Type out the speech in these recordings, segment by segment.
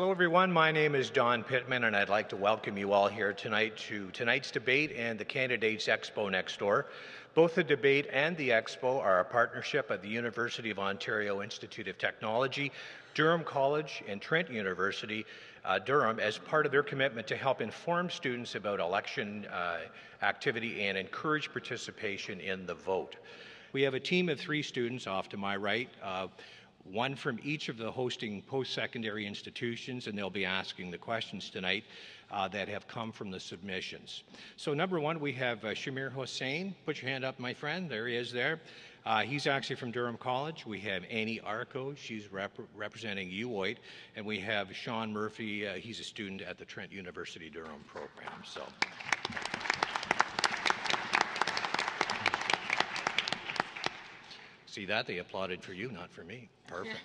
Hello everyone, my name is Don Pittman and I'd like to welcome you all here tonight to tonight's debate and the Candidates Expo next door. Both the debate and the expo are a partnership of the University of Ontario Institute of Technology, Durham College and Trent University, Durham, as part of their commitment to help inform students about election activity and encourage participation in the vote. We have a team of 3 students off to my right, one from each of the hosting post-secondary institutions, and they'll be asking the questions tonight that have come from the submissions. So number 1, we have Shamir Hossain. Put your hand up, my friend. There he is there. He's actually from Durham College. We have Annie Arco. She's representing UOIT. And we have Sean Murphy. He's a student at the Trent University Durham program. So. See that? They applauded for you, not for me. Perfect.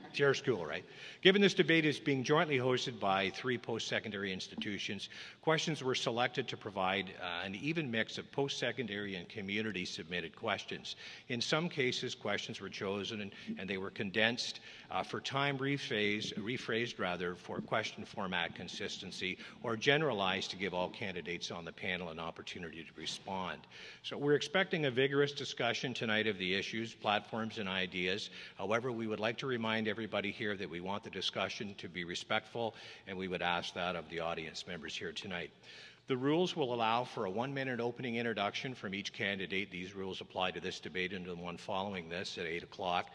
It's your school, right? Given this debate is being jointly hosted by 3 post-secondary institutions, questions were selected to provide an even mix of post-secondary and community-submitted questions. In some cases, questions were chosen and they were condensed for time rephrased rather, for question format consistency, or generalized to give all candidates on the panel an opportunity to respond. So we're expecting a vigorous discussion tonight of the issues, platforms, and ideas. However, we would like to remind everybody here that we want the discussion to be respectful, and we would ask that of the audience members here tonight. The rules will allow for a 1-minute opening introduction from each candidate. These rules apply to this debate and to the one following this at 8 o'clock.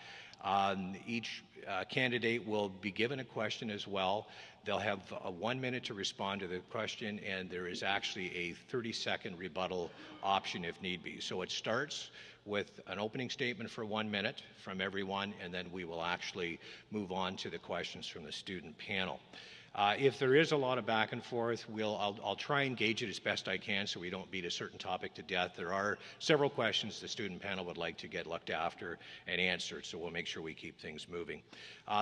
Each candidate will be given a question as well. They'll have 1 minute to respond to the question, and there is actually a 30-second rebuttal option if need be. So it starts with an opening statement for 1 minute from everyone, and then we will actually move on to the questions from the student panel. If there is a lot of back and forth, I'll try and gauge it as best I can so we don't beat a certain topic to death. There are several questions the student panel would like to get looked after and answered, so we'll make sure we keep things moving.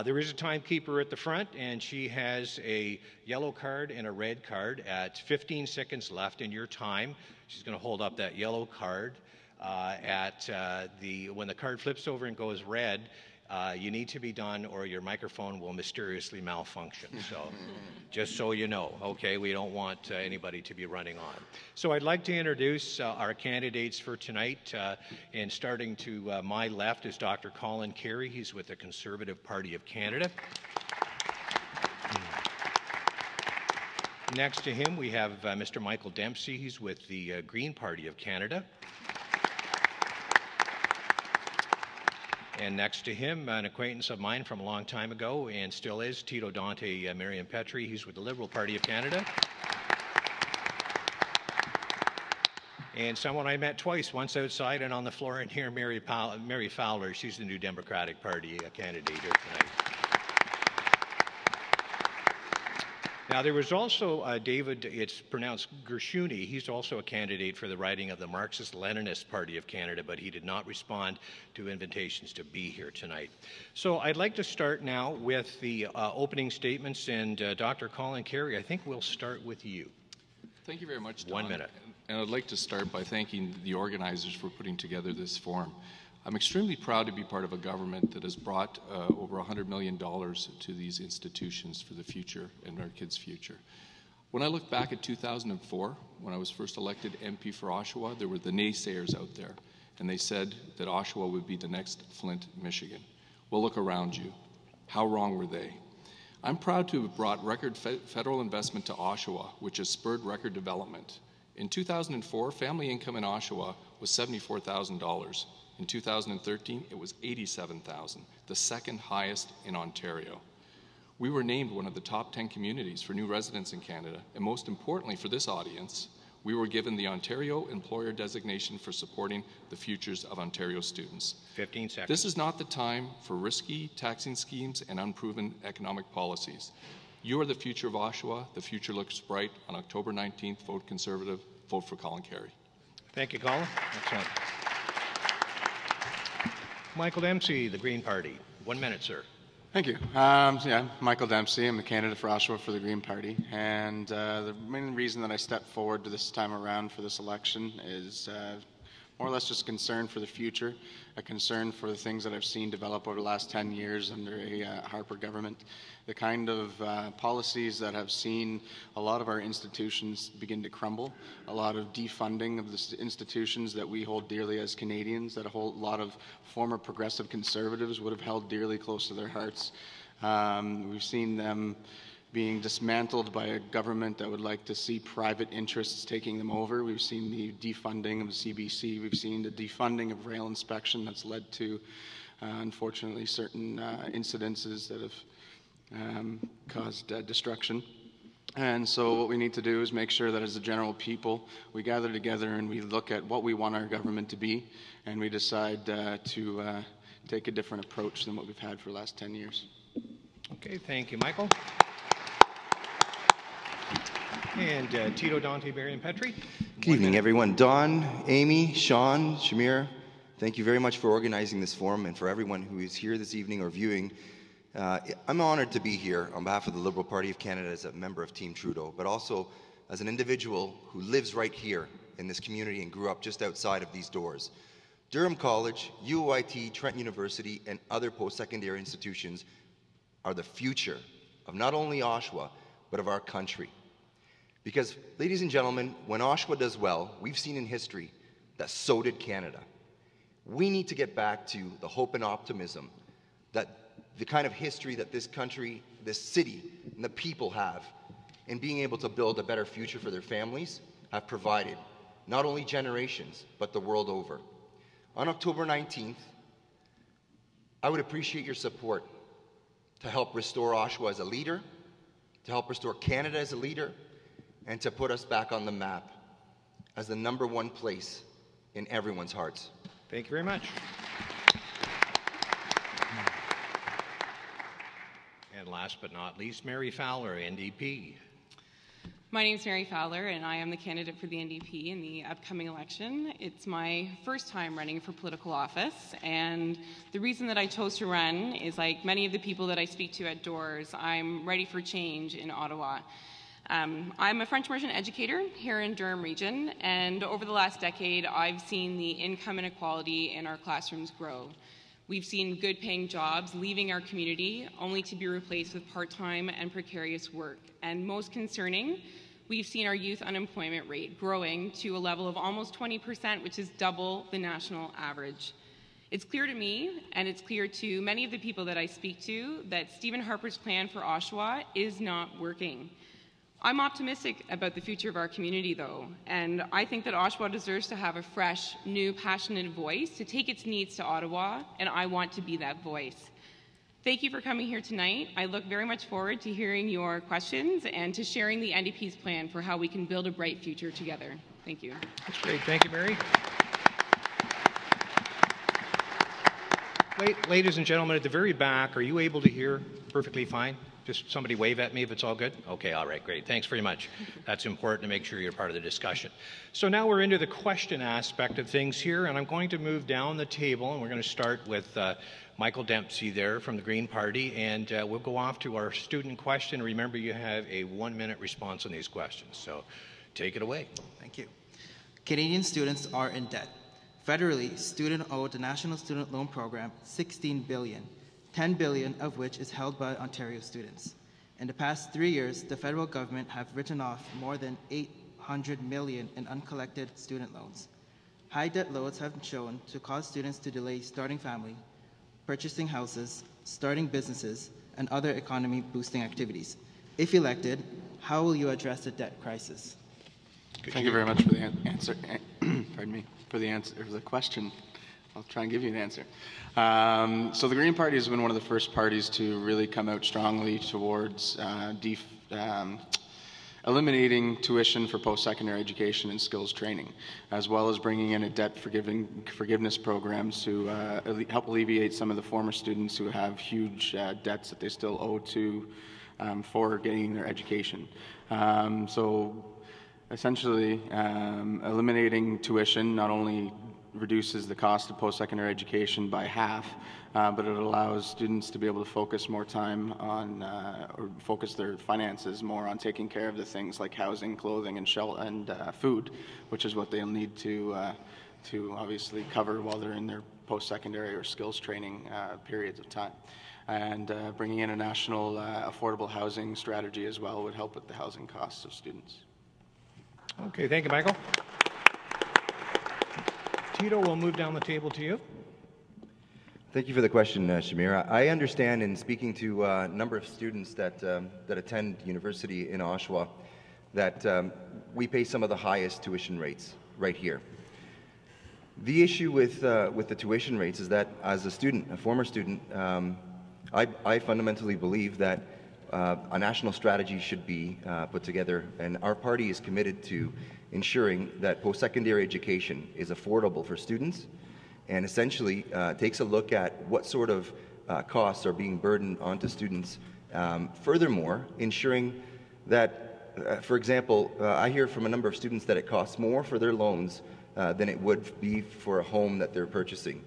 There is a timekeeper at the front, and she has a yellow card and a red card. At 15 seconds left in your time, she's going to hold up that yellow card. When the card flips over and goes red, you need to be done or your microphone will mysteriously malfunction. So just so you know, okay, we don't want anybody to be running on. So I'd like to introduce our candidates for tonight. And starting to my left is Dr. Colin Carrie. He's with the Conservative Party of Canada. Next to him, we have Mr. Michael Dempsey. He's with the Green Party of Canada. And next to him, an acquaintance of mine from a long time ago, and still is, Tito-Dante Marimpietri. He's with the Liberal Party of Canada. And someone I met twice, once outside and on the floor in here, Mary Fowler. She's the new Democratic Party candidate here tonight. Now, there was also David, it's pronounced Gershuni. He's also a candidate for the riding of the Marxist-Leninist Party of Canada, but he did not respond to invitations to be here tonight. So I'd like to start now with the opening statements, and Dr. Colin Carrie, I think we'll start with you. Thank you very much, Don. 1 minute. And I'd like to start by thanking the organizers for putting together this forum. I'm extremely proud to be part of a government that has brought over $100 million to these institutions for the future and our kids' future. When I look back at 2004, when I was first elected MP for Oshawa, there were the naysayers out there, and they said that Oshawa would be the next Flint, Michigan. Well, look around you. How wrong were they? I'm proud to have brought record federal investment to Oshawa, which has spurred record development. In 2004, family income in Oshawa was $74,000. In 2013, it was $87,000, the second highest in Ontario. We were named one of the top 10 communities for new residents in Canada, and most importantly for this audience, we were given the Ontario Employer Designation for supporting the futures of Ontario students. 15 seconds. This is not the time for risky taxing schemes and unproven economic policies. You are the future of Oshawa. The future looks bright. On October 19th, vote Conservative, vote for Colin Carrie. Thank you, Colin. Excellent. Michael Dempsey, the Green Party. 1 minute, sir. Thank you. Michael Dempsey. I'm the candidate for Oshawa for the Green Party. And the main reason that I stepped forward to this time around for this election is more or less just concern for the future, a concern for the things that I've seen develop over the last 10 years under a Harper government, the kind of policies that have seen a lot of our institutions begin to crumble, a lot of defunding of the institutions that we hold dearly as Canadians, that a whole lot of former progressive Conservatives would have held dearly close to their hearts. We've seen them being dismantled by a government that would like to see private interests taking them over. We've seen the defunding of the CBC. We've seen the defunding of rail inspection that's led to, unfortunately, certain incidences that have caused destruction. And so what we need to do is make sure that as a general people, we gather together and we look at what we want our government to be, and we decide to take a different approach than what we've had for the last 10 years. Okay, thank you, Michael. And Tito-Dante Marimpietri. Good evening, everyone. Don, Amy, Sean, Shamir, thank you very much for organizing this forum, and for everyone who is here this evening or viewing. I'm honored to be here on behalf of the Liberal Party of Canada as a member of Team Trudeau, but also as an individual who lives right here in this community and grew up just outside of these doors. Durham College, UOIT, Trent University, and other post-secondary institutions are the future of not only Oshawa, but of our country. Because, ladies and gentlemen, when Oshawa does well, we've seen in history that so did Canada. We need to get back to the hope and optimism that the kind of history that this country, this city, and the people have in being able to build a better future for their families have provided, not only generations, but the world over. On October 19th, I would appreciate your support to help restore Oshawa as a leader, to help restore Canada as a leader, and to put us back on the map as the #1 place in everyone's hearts. Thank you very much. And last but not least, Mary Fowler, NDP. My name is Mary Fowler, and I am the candidate for the NDP in the upcoming election. It's my first time running for political office, and the reason that I chose to run is, like many of the people that I speak to at doors, I'm ready for change in Ottawa. I'm a French immersion educator here in Durham region, and over the last decade, I've seen the income inequality in our classrooms grow. We've seen good-paying jobs leaving our community only to be replaced with part-time and precarious work. And most concerning, we've seen our youth unemployment rate growing to a level of almost 20%, which is double the national average. It's clear to me, and it's clear to many of the people that I speak to, that Stephen Harper's plan for Oshawa is not working. I'm optimistic about the future of our community, though, and I think that Oshawa deserves to have a fresh, new, passionate voice to take its needs to Ottawa, and I want to be that voice. Thank you for coming here tonight. I look very much forward to hearing your questions and to sharing the NDP's plan for how we can build a bright future together. Thank you. That's great. Thank you, Mary. Ladies and gentlemen, at the very back, are you able to hear perfectly fine? Just somebody wave at me if it's all good? Okay, all right, great. Thanks very much. That's important to make sure you're part of the discussion. So now we're into the question aspect of things here, and I'm going to move down the table, and we're going to start with Michael Dempsey there from the Green Party, and we'll go off to our student question. Remember, you have a 1-minute response on these questions, so take it away. Thank you. Canadian students are in debt. Federally, students owe the National Student Loan Program $16 billion. $10 billion of which is held by Ontario students. In the past 3 years, the federal government have written off more than $800 million in uncollected student loans. High debt loads have been shown to cause students to delay starting family, purchasing houses, starting businesses, and other economy-boosting activities. If elected, how will you address the debt crisis? Thank you very much for the answer. Pardon me, for the answer for the question. I'll try and give you an answer. So the Green Party has been one of the first parties to really come out strongly towards eliminating tuition for post-secondary education and skills training, as well as bringing in a debt forgiveness programs to help alleviate some of the former students who have huge debts that they still owe to for getting their education. So essentially, eliminating tuition not only reduces the cost of post-secondary education by half, but it allows students to be able to focus more time on, or focus their finances more on taking care of the things like housing, clothing, and food, which is what they'll need to to obviously cover while they're in their post-secondary or skills training periods of time. And bringing in a national affordable housing strategy as well would help with the housing costs of students. Okay, thank you, Michael. Tito, we'll move down the table to you. Thank you for the question, Shamira. I understand in speaking to a number of students that attend university in Oshawa that we pay some of the highest tuition rates right here. The issue with the tuition rates is that as a student, a former student, I fundamentally believe that a national strategy should be put together, and our party is committed to ensuring that post-secondary education is affordable for students and essentially takes a look at what sort of costs are being burdened onto students. Furthermore, ensuring that, for example, I hear from a number of students that it costs more for their loans than it would be for a home that they're purchasing.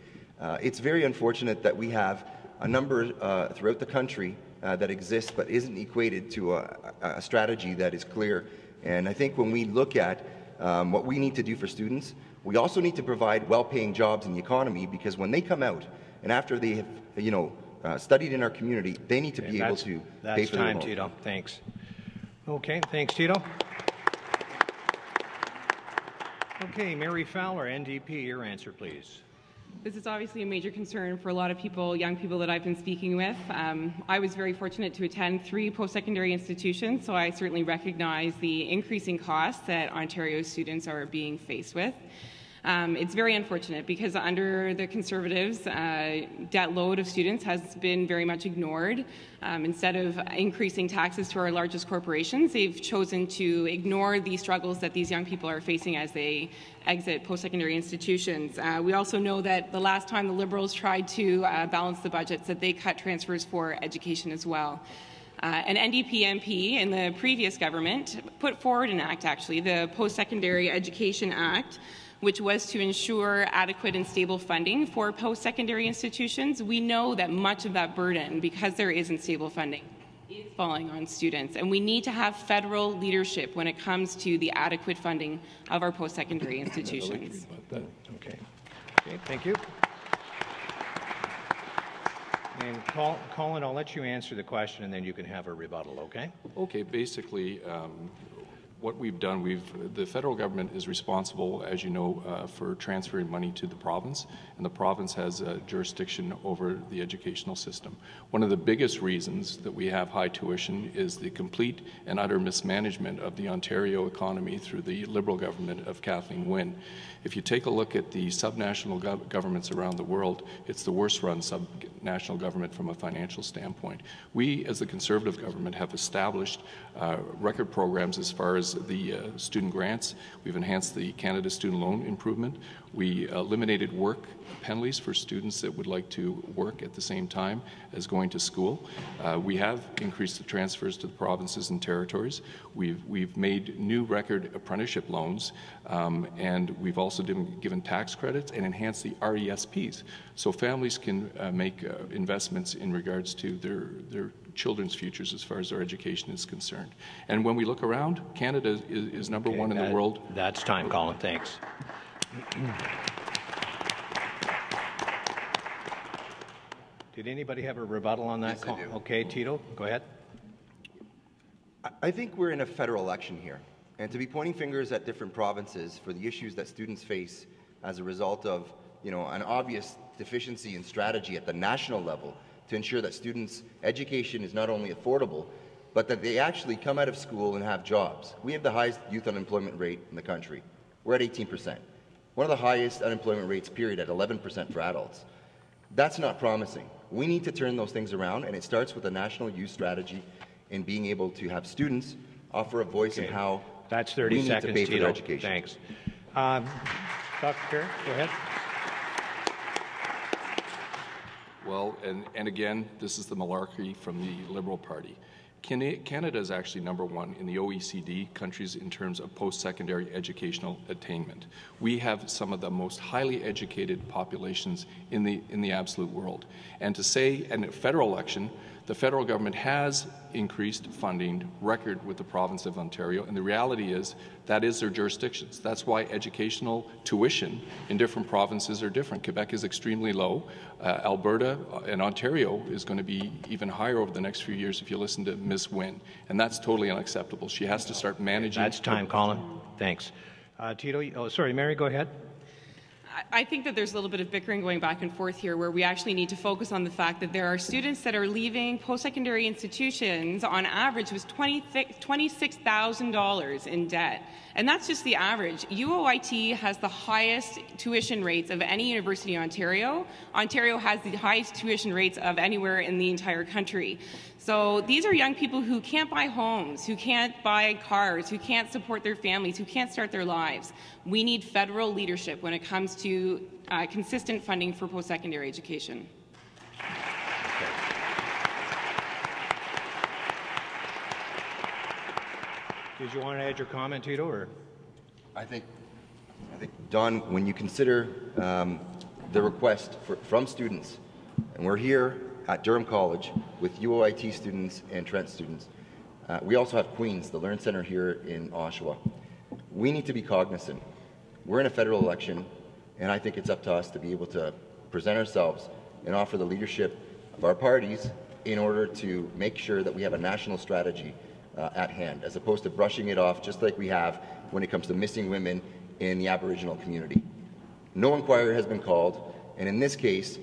It's very unfortunate that we have a number throughout the country that exists but isn't equated to a strategy that is clear. And I think when we look at what we need to do for students, we also need to provide well-paying jobs in the economy, because when they come out and after they have studied in our community, they need to be able to pay for their home. That's time, Tito. Thanks. Okay, thanks, Tito. Okay, Mary Fowler, NDP, your answer, please. This is obviously a major concern for a lot of people, young people that I've been speaking with. I was very fortunate to attend 3 post-secondary institutions, so I certainly recognize the increasing costs that Ontario students are being faced with. It's very unfortunate because under the Conservatives, debt load of students has been very much ignored. Instead of increasing taxes to our largest corporations, they've chosen to ignore the struggles that these young people are facing as they exit post-secondary institutions. We also know that the last time the Liberals tried to balance the budgets, that they cut transfers for education as well. An NDP MP in the previous government put forward an act, actually, the Post-Secondary Education Act, which was to ensure adequate and stable funding for post-secondary institutions. We know that much of that burden, because there isn't stable funding, is falling on students, and we need to have federal leadership when it comes to the adequate funding of our post-secondary institutions. Okay, thank you. And Colin, I'll let you answer the question, and then you can have a rebuttal, okay? Okay, basically, what we've done, the federal government is responsible, as you know, for transferring money to the province, and the province has jurisdiction over the educational system. One of the biggest reasons that we have high tuition is the complete and utter mismanagement of the Ontario economy through the Liberal government of Kathleen Wynne. If you take a look at the subnational governments around the world, it's the worst run subnational government from a financial standpoint. We, as the Conservative government, have established record programs as far as the student grants. We've enhanced the Canada Student Loan Improvement. We eliminated work penalties for students that would like to work at the same time as going to school. We have increased the transfers to the provinces and territories. We've made new record apprenticeship loans, and we've also given tax credits and enhanced the RESPs, so families can make investments in regards to their children's futures as far as their education is concerned. And when we look around, Canada is number one in the world. That's time, Colin. Thanks. Did anybody have a rebuttal on that? Yes, I do. Okay, Tito, go ahead. I think we're in a federal election here, and to be pointing fingers at different provinces for the issues that students face as a result of, an obvious deficiency in strategy at the national level to ensure that students' education is not only affordable, but that they actually come out of school and have jobs. We have the highest youth unemployment rate in the country. We're at 18%. One of the highest unemployment rates, period, at 11% for adults. That's not promising. We need to turn those things around, and it starts with a national youth strategy and being able to have students offer a voice in how That's 30 we need seconds, to pay Tito. for their education. Thanks. Dr. Carrie, go ahead. Well, and again, this is the malarkey from the Liberal Party. Canada is actually number one in the OECD countries in terms of post-secondary educational attainment. We have some of the most highly educated populations in the absolute world. And to say in a federal election The federal government has increased funding record with the province of Ontario, and the reality is that is their jurisdictions. That's why educational tuition in different provinces are different. Quebec is extremely low. Alberta and Ontario is going to be even higher over the next few years if you listen to Ms. Wynne, and that's totally unacceptable. She has to start managing. That's time, Colin. Thanks. Tito, sorry, Mary, go ahead. I think that there's a little bit of bickering going back and forth here where we actually need to focus on the fact that there are students that are leaving post-secondary institutions on average with $26,000 in debt. And that's just the average. UOIT has the highest tuition rates of any university in Ontario. Ontario has the highest tuition rates of anywhere in the entire country. So these are young people who can't buy homes, who can't buy cars, who can't support their families, who can't start their lives. We need federal leadership when it comes to consistent funding for post-secondary education. Did you want to add your comment, Tito? Or? I think, Don, when you consider the request from students, and we're here at Durham College with UOIT students and Trent students. We also have Queen's, the Learn Center here in Oshawa. We need to be cognizant. We're in a federal election, and I think it's up to us to be able to present ourselves and offer the leadership of our parties in order to make sure that we have a national strategy at hand, as opposed to brushing it off just like we have when it comes to missing women in the Aboriginal community. No inquiry has been called, and in this case,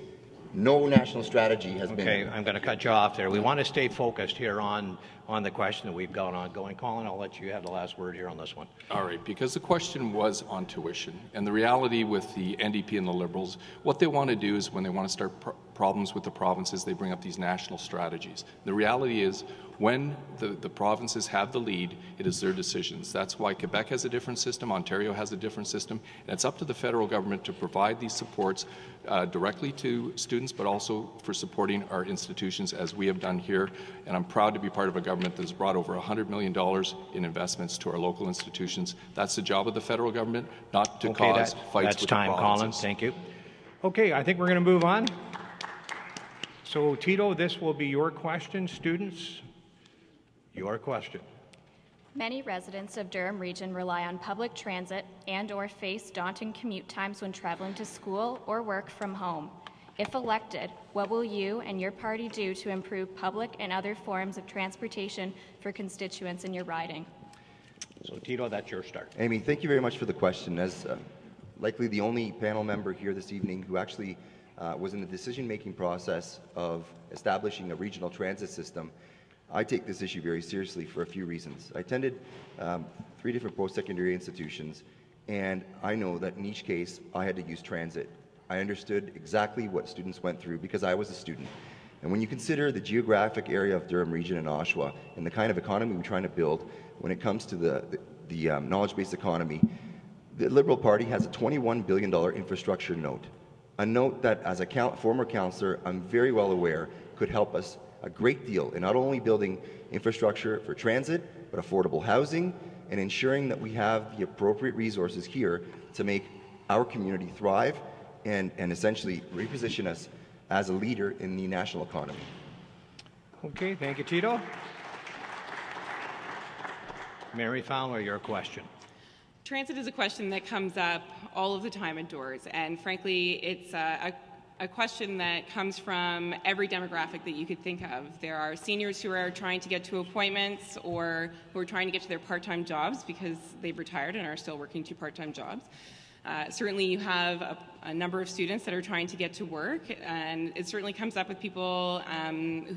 no national strategy has been... Okay, I'm going to cut you off there. We want to stay focused here on the question that we've got ongoing. Colin, I'll let you have the last word here on this one. All right, because the question was on tuition, and the reality with the NDP and the Liberals, what they want to do is when they want to start problems with the provinces, they bring up these national strategies. The reality is when the provinces have the lead, it is their decisions. That's why Quebec has a different system, Ontario has a different system, and it's up to the federal government to provide these supports directly to students, but also for supporting our institutions as we have done here. And I'm proud to be part of a government that has brought over $100 million in investments to our local institutions. That's the job of the federal government, not to cause fights with the provinces. That's time, Colin. Thank you. Okay, I think we're going to move on. So, Tito, this will be your question, students. Your question. Many residents of Durham Region rely on public transit and/or face daunting commute times when traveling to school or work from home. If elected, what will you and your party do to improve public and other forms of transportation for constituents in your riding? So, Tito, that's your start. Amy, thank you very much for the question. As likely the only panel member here this evening who actually was in the decision-making process of establishing a regional transit system, I take this issue very seriously for a few reasons. I attended 3 different post-secondary institutions, and I know that in each case I had to use transit. I understood exactly what students went through because I was a student. And when you consider the geographic area of Durham Region and Oshawa and the kind of economy we're trying to build when it comes to the knowledge-based economy, the Liberal Party has a $21 billion infrastructure note. A note that, as a former councillor, I'm very well aware could help us a great deal in not only building infrastructure for transit, but affordable housing, and ensuring that we have the appropriate resources here to make our community thrive and essentially reposition us as a leader in the national economy. Okay, thank you, Tito. Mary Fowler, your question. Transit is a question that comes up all of the time indoors, and frankly, it's a question that comes from every demographic that you could think of. There are seniors who are trying to get to appointments or who are trying to get to their part-time jobs because they've retired and are still working 2 part-time jobs. Certainly you have a number of students that are trying to get to work, and it certainly comes up with people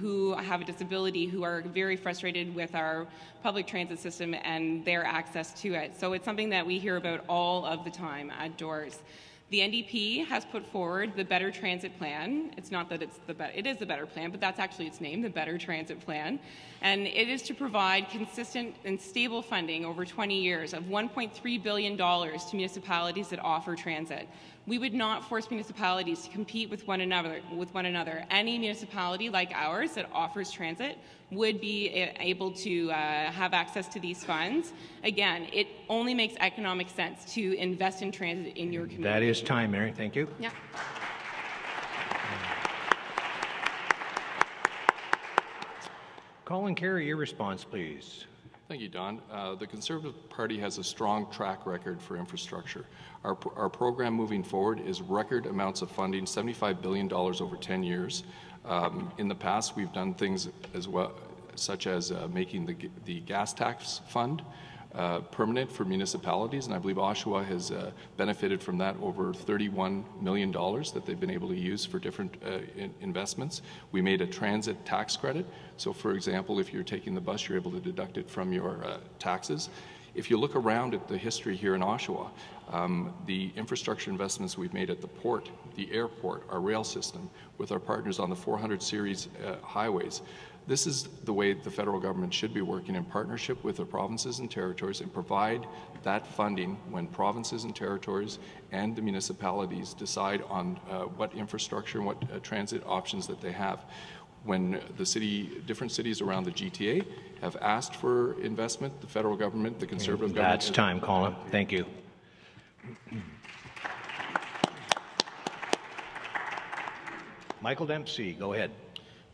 who have a disability who are very frustrated with our public transit system and their access to it. So it's something that we hear about all of the time at doors. The NDP has put forward the Better Transit Plan. It's not that it is the Better Plan, but that's actually its name, the Better Transit Plan. And it is to provide consistent and stable funding over 20 years of $1.3 billion to municipalities that offer transit. We would not force municipalities to compete with one another. Any municipality like ours that offers transit would be able to have access to these funds. Again, it only makes economic sense to invest in transit in your community. That is time, Mary. Thank you. Yeah. Colin Carrie, your response, please. Thank you, Don. The Conservative Party has a strong track record for infrastructure. Our program moving forward is record amounts of funding, $75 billion over 10 years. In the past, we've done things as well, such as making the gas tax fund permanent for municipalities, and I believe Oshawa has benefited from that, over $31 million that they've been able to use for different investments. We made a transit tax credit, so for example, if you're taking the bus, you're able to deduct it from your taxes. If you look around at the history here in Oshawa, the infrastructure investments we've made at the port, the airport, our rail system, with our partners on the 400 series highways, this is the way the federal government should be working in partnership with the provinces and territories and provide that funding when provinces and territories and the municipalities decide on what infrastructure and what transit options that they have. When the different cities around the GTA have asked for investment, the federal government, the Conservative government... That's time, Colin. Thank you. Michael Dempsey, go ahead.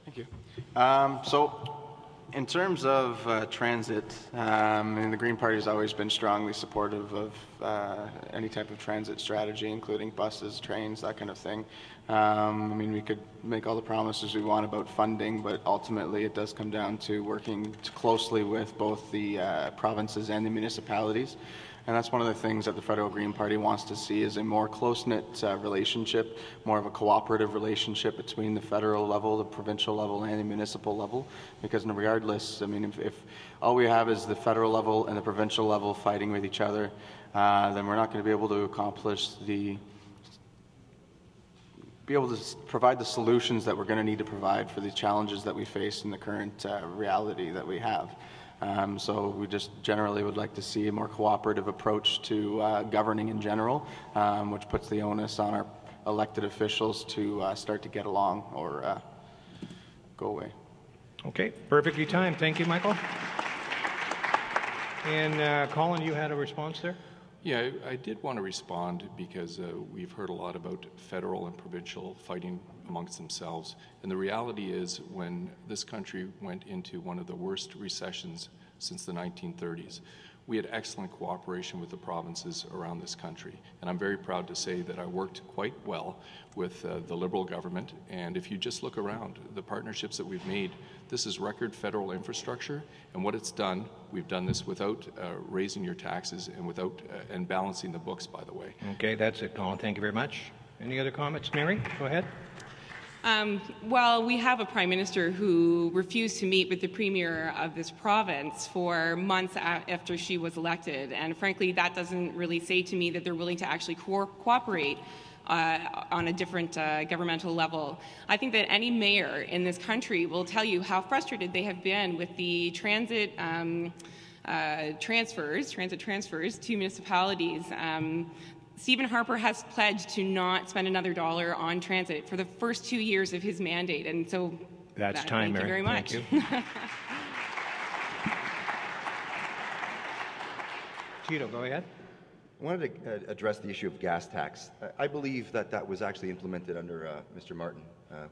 Thank you. So, in terms of transit, the Green Party has always been strongly supportive of any type of transit strategy, including buses, trains, that kind of thing. We could make all the promises we want about funding, but ultimately it does come down to working closely with both the provinces and the municipalities. And that's one of the things that the Federal Green Party wants to see, is a more close-knit relationship, more of a cooperative relationship between the federal level, the provincial level, and the municipal level. Because regardless, if all we have is the federal level and the provincial level fighting with each other, then we're not going to be able to provide the solutions that we're going to need to provide for the challenges that we face in the current reality that we have. So we just generally would like to see a more cooperative approach to governing in general, which puts the onus on our elected officials to start to get along or go away. Okay, perfectly timed. Thank you, Michael. And Colin, you had a response there? Yeah, I did want to respond because we've heard a lot about federal and provincial fighting amongst themselves. And the reality is, when this country went into one of the worst recessions since the 1930s, we had excellent cooperation with the provinces around this country. And I'm very proud to say that I worked quite well with the Liberal government. And if you just look around, the partnerships that we've made, this is record federal infrastructure. And what it's done, we've done this without raising your taxes and without and balancing the books, by the way. Okay, that's it, Colin. Thank you very much. Any other comments? Mary, go ahead. Well, we have a Prime Minister who refused to meet with the Premier of this province for months after she was elected. And frankly, that doesn't really say to me that they're willing to actually cooperate on a different governmental level. I think that any mayor in this country will tell you how frustrated they have been with the transit transfers to municipalities. Stephen Harper has pledged to not spend another dollar on transit for the first 2 years of his mandate, and so that's time, Mary. Thank you very much. Thank you. Tito, go ahead. I wanted to address the issue of gas tax. I believe that was actually implemented under Mr. Martin,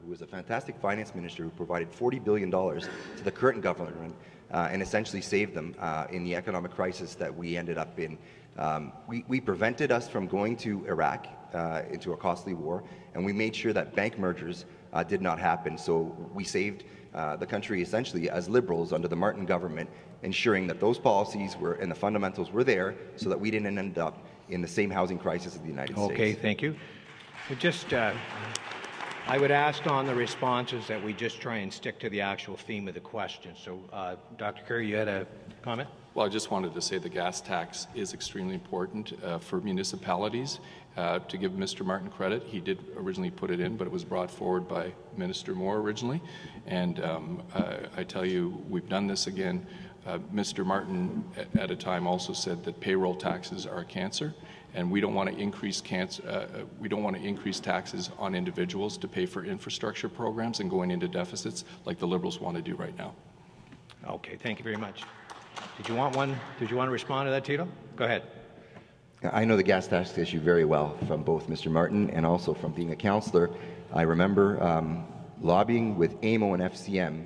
who was a fantastic finance minister who provided $40 billion to the current government and essentially saved them in the economic crisis that we ended up in. We prevented us from going to Iraq into a costly war, and we made sure that bank mergers did not happen. So we saved the country essentially as Liberals under the Martin government, ensuring that those policies were and the fundamentals were there so that we didn't end up in the same housing crisis of the United States. Okay, thank you. I would ask on the responses that we just try and stick to the actual theme of the question. So, Dr. Carrie, you had a comment? Well, I just wanted to say the gas tax is extremely important for municipalities. To give Mr. Martin credit, he did originally put it in, but it was brought forward by Minister Moore originally. And I tell you, we've done this again. Mr. Martin at a time also said that payroll taxes are cancer, and we don't want to increase taxes on individuals to pay for infrastructure programs and going into deficits like the Liberals want to do right now. Okay, thank you very much. Did you want to respond to that, Tito? Go ahead. I know the gas tax issue very well from both Mr. Martin and also from being a councillor. I remember lobbying with AMO and FCM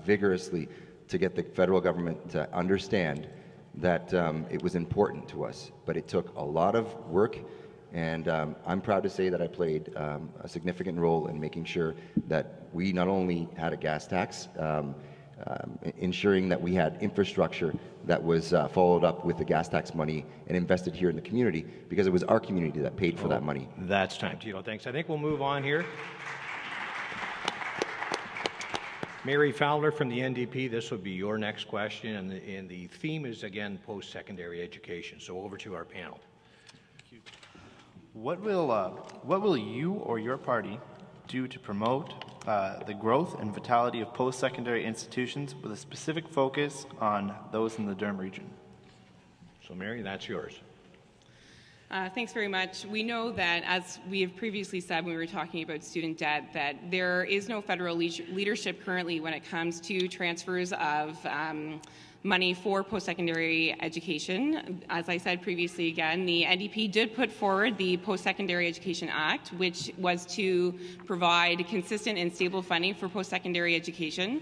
vigorously to get the federal government to understand that it was important to us. But it took a lot of work, and I'm proud to say that I played a significant role in making sure that we not only had a gas tax, ensuring that we had infrastructure that was followed up with the gas tax money and invested here in the community, because it was our community that paid for that money. That's time, Tito. Thanks. I think we'll move on here. Mary Fowler from the NDP, this would be your next question, and the theme is, again, post-secondary education. So over to our panel. What will you or your party do to promote the growth and vitality of post-secondary institutions with a specific focus on those in the Durham region? So Mary, that's yours. Thanks very much. We know that, as we have previously said when we were talking about student debt, that there is no federal leadership currently when it comes to transfers of money for post-secondary education. As I said previously, again, the NDP did put forward the Post-Secondary Education Act, which was to provide consistent and stable funding for post-secondary education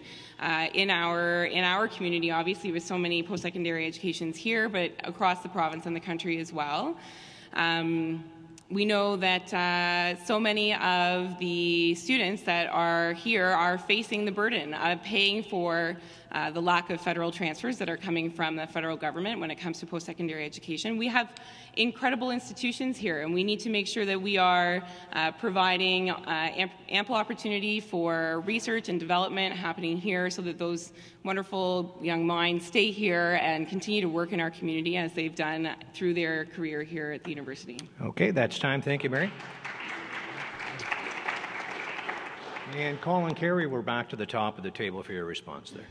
in our community, obviously with so many post-secondary educations here, but across the province and the country as well. We know that so many of the students that are here are facing the burden of paying for the lack of federal transfers that are coming from the federal government when it comes to post-secondary education. We have incredible institutions here, and we need to make sure that we are providing ample opportunity for research and development happening here so that those wonderful young minds stay here and continue to work in our community as they've done through their career here at the university. Okay, that's time. Thank you, Mary. And Colin Carrie, we're back to the top of the table for your response there.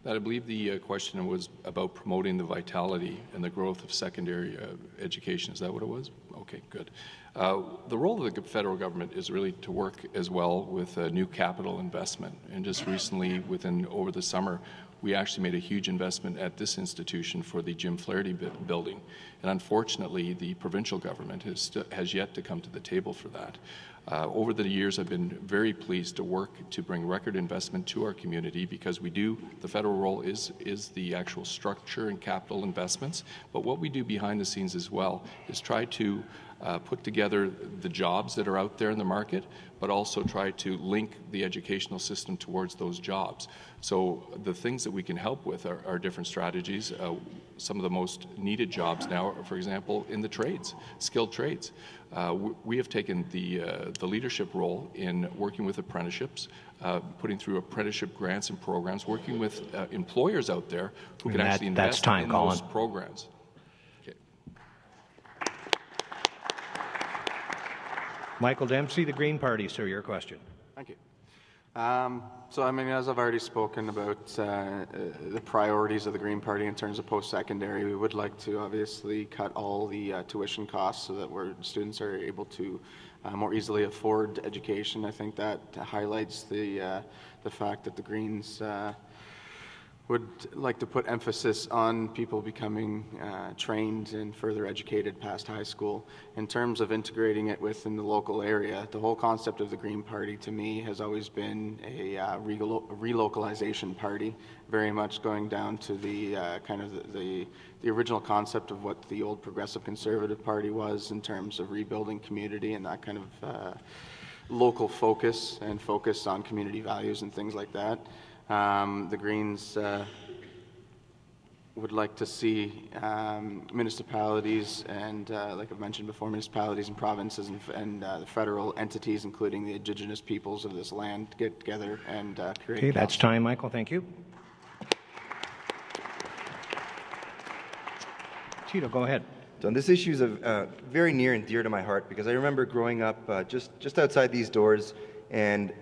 I believe the question was about promoting the vitality and the growth of secondary education. Is that what it was? Okay, good. The role of the federal government is really to work as well with new capital investment. And just recently, over the summer, we actually made a huge investment at this institution for the Jim Flaherty building. And unfortunately, the provincial government has yet to come to the table for that. Over the years, I've been very pleased to work to bring record investment to our community, because the federal role is the actual structure and capital investments. But what we do behind the scenes as well is try to put together the jobs that are out there in the market, but also try to link the educational system towards those jobs. So the things that we can help with are different strategies. Some of the most needed jobs now are, for example, in the trades, skilled trades. We have taken the leadership role in working with apprenticeships, putting through apprenticeship grants and programs, working with employers out there who can actually invest in those programs. Michael Dempsey, the Green Party, sir, your question. Thank you. So, I mean, as I've already spoken about the priorities of the Green Party in terms of post-secondary, we would like to obviously cut all the tuition costs so that students are able to more easily afford education. I think that highlights the fact that the Greens would like to put emphasis on people becoming trained and further educated past high school. In terms of integrating it within the local area, the whole concept of the Green Party to me has always been a relocalization party, very much going down to the kind of the original concept of what the old Progressive Conservative Party was in terms of rebuilding community and that kind of local focus and focus on community values and things like that. The Greens would like to see municipalities and, like I've mentioned before, municipalities and provinces and the federal entities, including the Indigenous peoples of this land, get together and create. Okay, that's time, Michael. Thank you. Tito, go ahead. So this issue is very near and dear to my heart, because I remember growing up just outside these doors and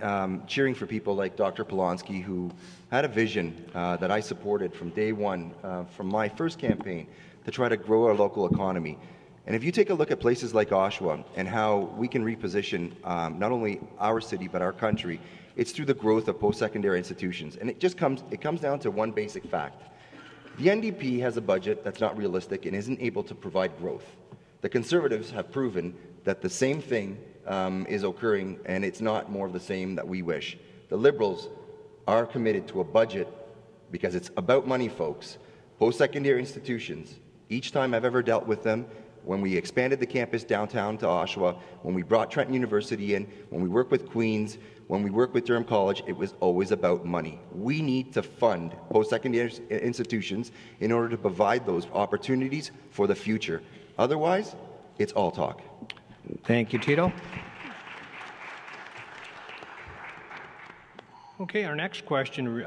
cheering for people like Dr. Polonsky, who had a vision that I supported from day one, from my first campaign, to try to grow our local economy. And if you take a look at places like Oshawa and how we can reposition not only our city but our country, it's through the growth of post-secondary institutions. And it comes down to one basic fact. The NDP has a budget that's not realistic and isn't able to provide growth. The Conservatives have proven that the same thing is occurring, and it's not more of the same that we wish. The Liberals are committed to a budget because it's about money, folks. Post-secondary institutions, each time I've ever dealt with them, when we expanded the campus downtown to Oshawa, when we brought Trent University in, when we worked with Queen's, when we worked with Durham College, it was always about money. We need to fund post-secondary institutions in order to provide those opportunities for the future. Otherwise, it's all talk. Thank you, Tito. Okay, our next question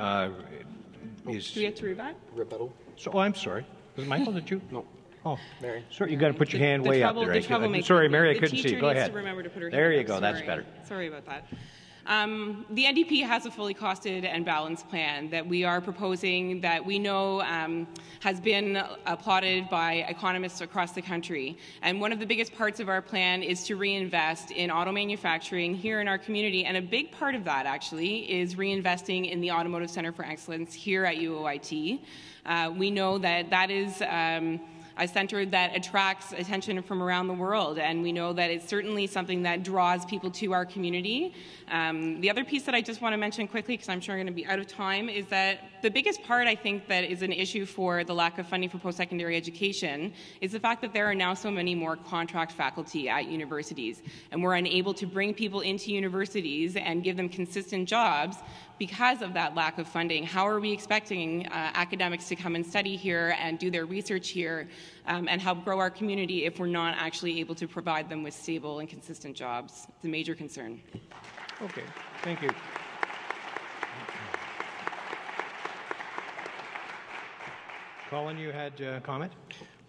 is... Do we have to read that? Rebuttal. So, I'm sorry. Was it Michael, did you? No. Oh, Mary. sorry, you got to put your hand way up there. Sorry, Mary, I couldn't see. Go ahead. To remember to put her There hand you up. go. That's better. Sorry about that. The NDP has a fully costed and balanced plan that we are proposing that we know has been applauded by economists across the country. And one of the biggest parts of our plan is to reinvest in auto manufacturing here in our community. And a big part of that, actually, is reinvesting in the Automotive Centre for Excellence here at UOIT. We know that that is a center that attracts attention from around the world, and we know that it's certainly something that draws people to our community. The other piece that I just want to mention quickly, because I'm sure I'm going to be out of time, is that the biggest part I think that is an issue for the lack of funding for post-secondary education is the fact that there are now so many more contract faculty at universities, and we're unable to bring people into universities and give them consistent jobs because of that lack of funding. How are we expecting academics to come and study here and do their research here and help grow our community if we're not actually able to provide them with stable and consistent jobs? It's a major concern. Okay, thank you. Colin, you had a comment?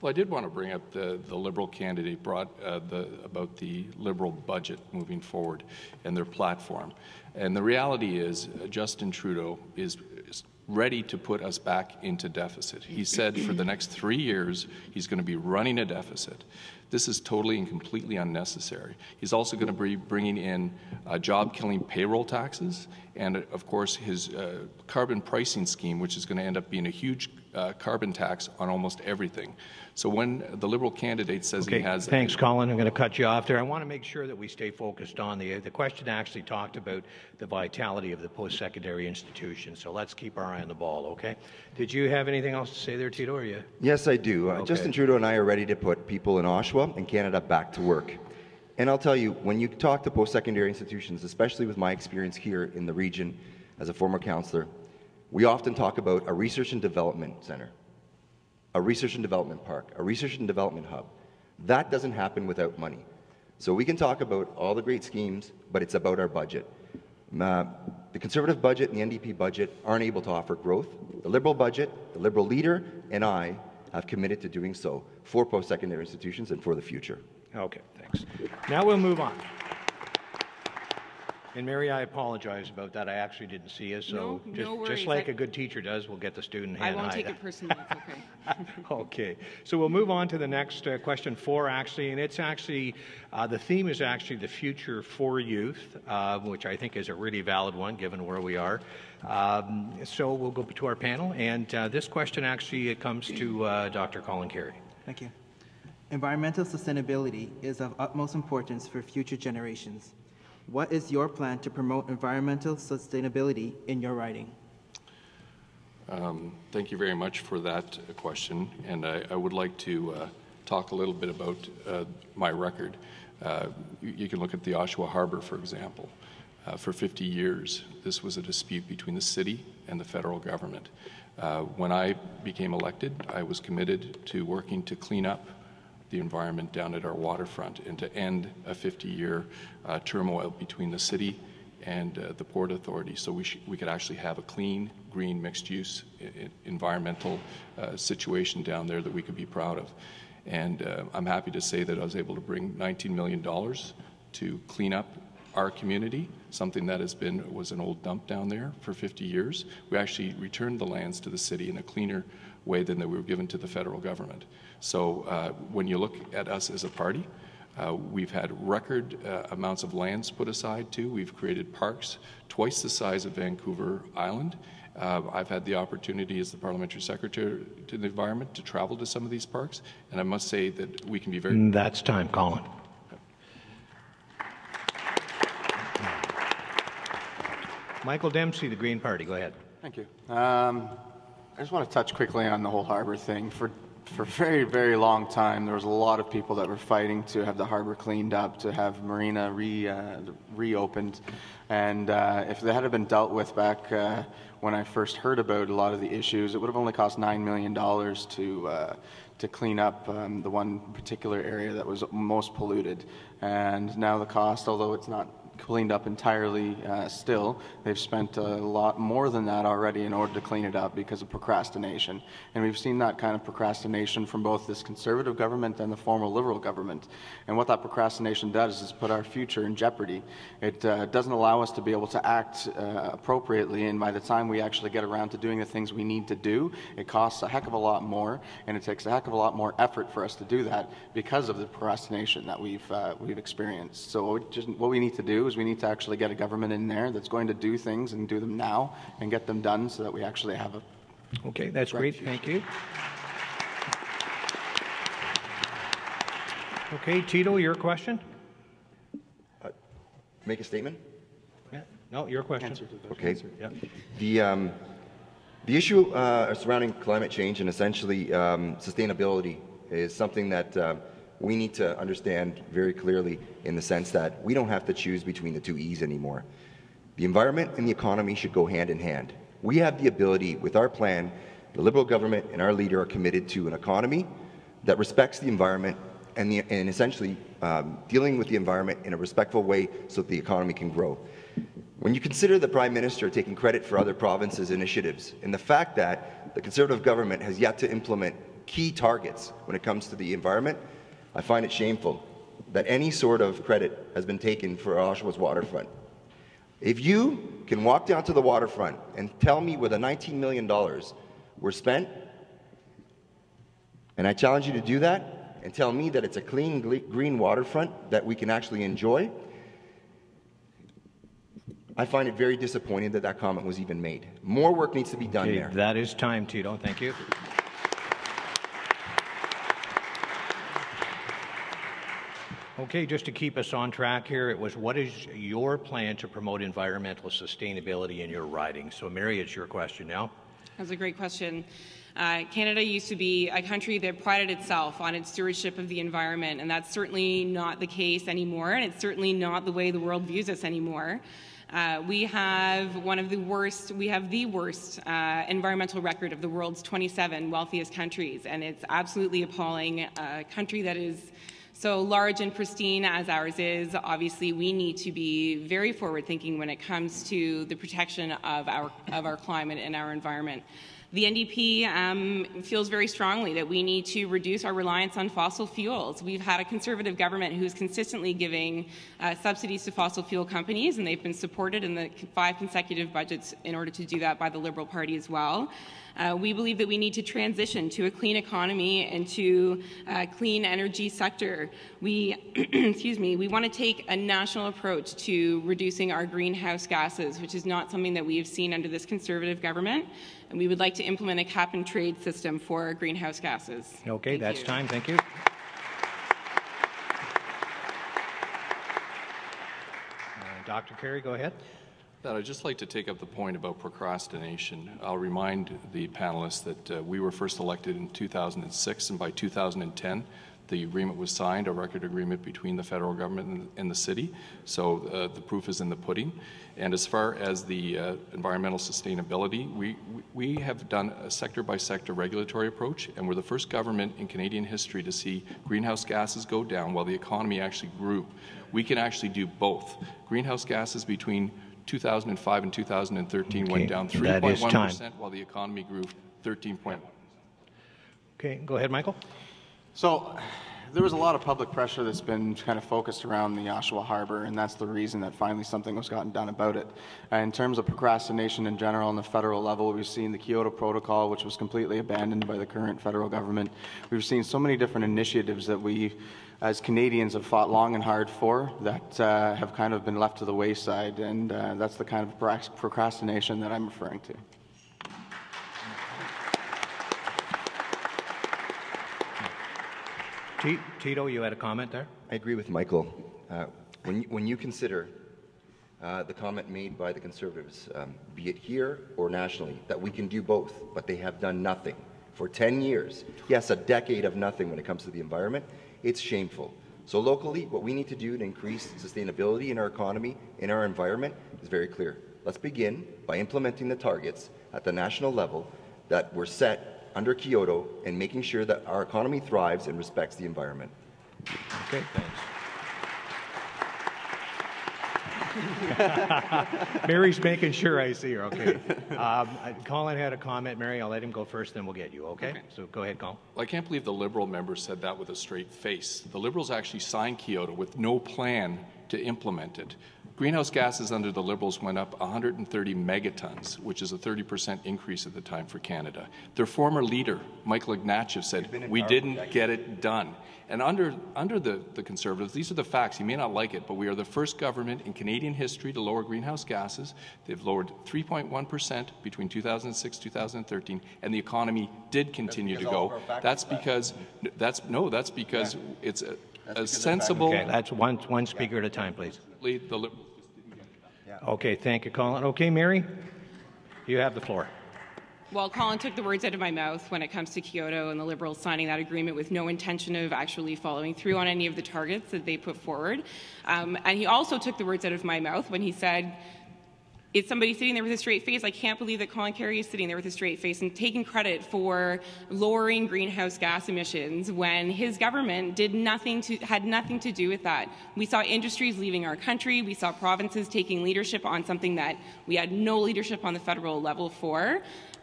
Well, I did want to bring up the Liberal candidate brought about the Liberal budget moving forward and their platform. And the reality is Justin Trudeau is ready to put us back into deficit. He said for the next 3 years he's going to be running a deficit. This is totally and completely unnecessary. He's also going to be bringing in job-killing payroll taxes and, of course, his carbon pricing scheme, which is going to end up being a huge carbon tax on almost everything. So when the Liberal candidate says he has... Thanks, Colin. I'm going to cut you off there. I want to make sure that we stay focused on the question actually talked about the vitality of the post-secondary institution. So let's keep our eye on the ball, okay? Did you have anything else to say there, Tito, or you? Yes, I do. Okay. Justin Trudeau and I are ready to put people in Oshawa and Canada back to work. And I'll tell you, when you talk to post-secondary institutions, especially with my experience here in the region as a former councillor, we often talk about a research and development centre, a research and development park, a research and development hub. That doesn't happen without money. So we can talk about all the great schemes, but it's about our budget. The Conservative budget and the NDP budget aren't able to offer growth. The Liberal budget, the Liberal leader, and I have committed to doing so for post-secondary institutions and for the future. Okay, thanks. Now we'll move on. And Mary, I apologize about that. I actually didn't see you, so no worries. just like a good teacher does, we'll get the student hand high. I won't take it personally. It's okay. Okay, so we'll move on to the next question 4, actually, and it's actually, the theme is actually the future for youth, which I think is a really valid one given where we are. So we'll go to our panel, and this question actually comes to Dr. Colin Carrie. Thank you. Environmental sustainability is of utmost importance for future generations. What is your plan to promote environmental sustainability in your riding? Thank you very much for that question, and I would like to talk a little bit about my record. You can look at the Oshawa Harbour, for example. For 50 years, this was a dispute between the city and the federal government. When I became elected, I was committed to working to clean up the environment down at our waterfront and to end a 50-year turmoil between the city and the Port Authority, so we could actually have a clean, green, mixed-use environmental situation down there that we could be proud of. And I'm happy to say that I was able to bring $19 million to clean up our community, something that was an old dump down there for 50 years. We actually returned the lands to the city in a cleaner way than they were given to the federal government. So when you look at us as a party, we've had record amounts of lands put aside too. We've created parks twice the size of Vancouver Island. I've had the opportunity as the Parliamentary Secretary to the Environment to travel to some of these parks, and I must say that we can be very... That's time, Colin. Michael Dempsey, the Green Party, go ahead. Thank you. just want to touch quickly on the whole harbor thing. For a very, very long time, there was a lot of people that were fighting to have the harbor cleaned up, to have Marina reopened. And if that had been dealt with back when I first heard about a lot of the issues, it would have only cost $9 million to clean up the one particular area that was most polluted. And now the cost, although it's not cleaned up entirely still, they've spent a lot more than that already in order to clean it up because of procrastination. And we've seen that kind of procrastination from both this Conservative government and the former Liberal government. And what that procrastination does is put our future in jeopardy. It doesn't allow us to be able to act appropriately, and by the time we actually get around to doing the things we need to do, it costs a heck of a lot more, and it takes a heck of a lot more effort for us to do that because of the procrastination that we've experienced. So what we need to do is we need to actually get a government in there that's going to do things and do them now and get them done so that we actually have a... Okay, that's great. Thank you. Okay, Tito, your question? Make a statement? Yeah. No, your question. Okay. Yeah. The issue surrounding climate change and essentially sustainability is something that we need to understand very clearly, in the sense that we don't have to choose between the two E's anymore. The environment and the economy should go hand in hand. We have the ability, with our plan, the Liberal government and our leader are committed to an economy that respects the environment and essentially dealing with the environment in a respectful way so that the economy can grow. When you consider the Prime Minister taking credit for other provinces' initiatives, and the fact that the Conservative government has yet to implement key targets when it comes to the environment, I find it shameful that any sort of credit has been taken for Oshawa's waterfront. If you can walk down to the waterfront and tell me where the $19 million were spent, and I challenge you to do that, and tell me that it's a clean, green waterfront that we can actually enjoy, I find it very disappointing that that comment was even made. More work needs to be done there. That is time, Tito. Thank you. Okay, just to keep us on track here, it was, what is your plan to promote environmental sustainability in your riding? So, Mary, it's your question now. That's a great question. Canada used to be a country that prided itself on its stewardship of the environment, and that's certainly not the case anymore, and it's certainly not the way the world views us anymore. We have the worst environmental record of the world's 27 wealthiest countries, and it's absolutely appalling. A country that is so large and pristine as ours is, obviously we need to be very forward-thinking when it comes to the protection of our climate and our environment. The NDP feels very strongly that we need to reduce our reliance on fossil fuels. We've had a Conservative government who's consistently giving subsidies to fossil fuel companies, and they've been supported in the 5 consecutive budgets in order to do that by the Liberal Party as well. We believe that we need to transition to a clean economy and to a clean energy sector. We, we want to take a national approach to reducing our greenhouse gases, which is not something that we have seen under this Conservative government. And we would like to implement a cap-and-trade system for greenhouse gases. Okay, that's time. Thank you. Dr. Carrie, go ahead. I'd just like to take up the point about procrastination. I'll remind the panelists that we were first elected in 2006, and by 2010, the agreement was signed, a record agreement between the federal government and the city. So the proof is in the pudding. And as far as the environmental sustainability, we have done a sector-by-sector regulatory approach, and we're the first government in Canadian history to see greenhouse gases go down while the economy actually grew. We can actually do both. Greenhouse gases between 2005 and 2013 went down 3.1%, while the economy grew 13.1%. Okay, go ahead, Michael. So there was a lot of public pressure that's been kind of focused around the Oshawa Harbour, and that's the reason that finally something was gotten done about it. In terms of procrastination in general on the federal level, we've seen the Kyoto Protocol, which was completely abandoned by the current federal government. We've seen so many different initiatives that we, as Canadians, have fought long and hard for that have kind of been left to the wayside, and that's the kind of procrastination that I'm referring to. Tito, you had a comment there? I agree with Michael. When you consider the comment made by the Conservatives, be it here or nationally, that we can do both, but they have done nothing. For 10 years, yes, a decade of nothing when it comes to the environment, it's shameful. So locally, what we need to do to increase sustainability in our economy, in our environment, is very clear. Let's begin by implementing the targets at the national level that were set under Kyoto and making sure that our economy thrives and respects the environment. Okay, thanks. Mary's making sure I see her, okay. Colin had a comment. Mary, I'll let him go first, then we'll get you, okay? So go ahead, Colin. Well, I can't believe the Liberal member said that with a straight face. The Liberals actually signed Kyoto with no plan to implement it. Greenhouse gases under the Liberals went up 130 megatons, which is a 30% increase at the time for Canada. Their former leader, Michael Ignatieff, said, we didn't get it done. And under the Conservatives, these are the facts. You may not like it, but we are the first government in Canadian history to lower greenhouse gases. They've lowered 3.1% between 2006 and 2013, and the economy did continue to go. That's because it's a sensible. Okay, that's one speaker at a time, please. Okay, thank you, Colin. Okay, Mary, you have the floor. Well, Colin took the words out of my mouth when it comes to Kyoto and the Liberals signing that agreement with no intention of actually following through on any of the targets that they put forward. And he also took the words out of my mouth when he said, is somebody sitting there with a straight face? I can't believe that Colin Carrie is sitting there with a straight face and taking credit for lowering greenhouse gas emissions when his government had nothing to do with that. We saw industries leaving our country. We saw provinces taking leadership on something that we had no leadership on the federal level for.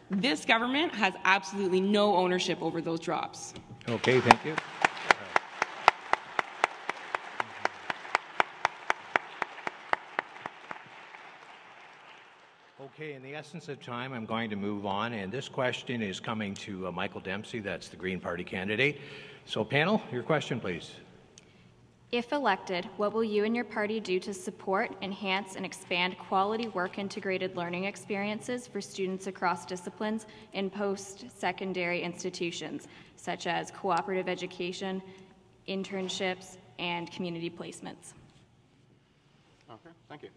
This government has absolutely no ownership over those drops. Okay, thank you. Okay, in the essence of time, I'm going to move on, and this question is coming to Michael Dempsey, that's the Green Party candidate. So panel, your question, please. If elected, what will you and your party do to support, enhance, and expand quality work-integrated learning experiences for students across disciplines in post-secondary institutions, such as cooperative education, internships, and community placements? Okay, thank you.